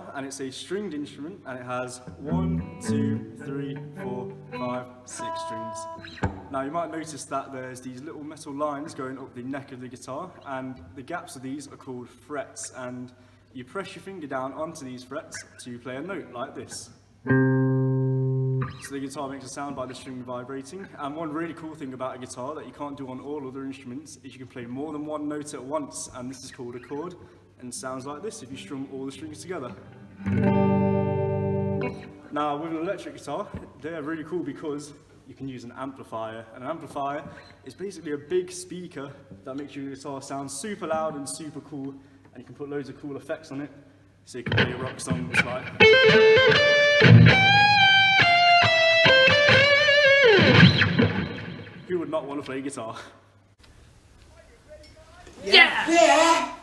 guitar, and it's a stringed instrument, and it has 1, 2, 3, 4, 5, 6 strings. Now you might notice that there's these little metal lines going up the neck of the guitar, and the gaps of these are called frets, and you press your finger down onto these frets to play a note like this. So the guitar makes a sound by the string vibrating, and one really cool thing about a guitar that you can't do on all other instruments is you can play more than one note at once, and this is called a chord, and sounds like this if you strum all the strings together. Now with an electric guitar, they're really cool because you can use an amplifier, and an amplifier is basically a big speaker that makes your guitar sound super loud and super cool, and you can put loads of cool effects on it, so you can play rock songs like... Who would not want to play guitar? Yeah!